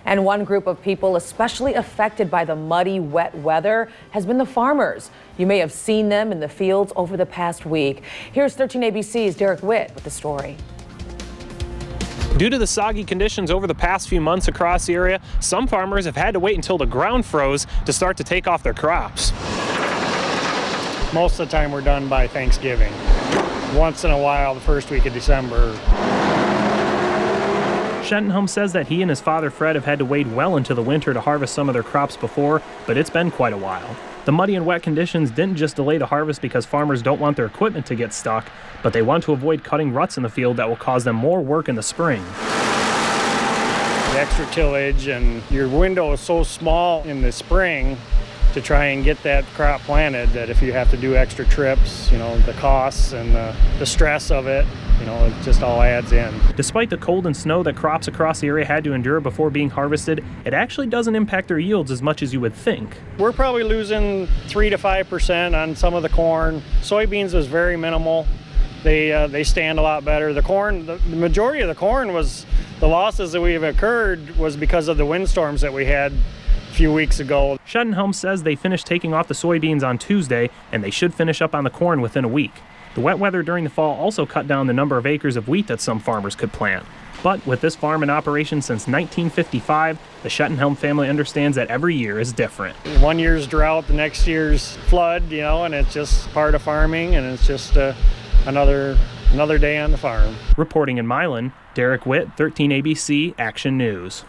And one group of people especially affected by the muddy, wet weather has been the farmers. You may have seen them in the fields over the past week. Here's 13 ABC's Derek Witt with the story. Due to the soggy conditions over the past few months across the area, some farmers have had to wait until the ground froze to start to take off their crops. Most of the time we're done by Thanksgiving. Once in a while, the first week of December. Shenton says that he and his father Fred have had to wait well into the winter to harvest some of their crops before, but it's been quite a while. The muddy and wet conditions didn't just delay the harvest because farmers don't want their equipment to get stuck, but they want to avoid cutting ruts in the field that will cause them more work in the spring. The extra tillage and your window is so small in the spring to try and get that crop planted that if you have to do extra trips, the costs and the stress of it, it just all adds in. Despite the cold and snow that crops across the area had to endure before being harvested, it actually doesn't impact their yields as much as you would think. We're probably losing 3 to 5% on some of the corn. Soybeans was very minimal. They stand a lot better. The corn, the majority of the corn was, the losses that we've occurred was because of the windstorms that we had a few weeks ago. Shenton says they finished taking off the soybeans on Tuesday, and they should finish up on the corn within a week. The wet weather during the fall also cut down the number of acres of wheat that some farmers could plant. But with this farm in operation since 1955, the Shettenhelm family understands that every year is different. One year's drought, the next year's flood, and it's just part of farming, and it's just another day on the farm. Reporting in Milan, Derek Witt, 13 ABC Action News.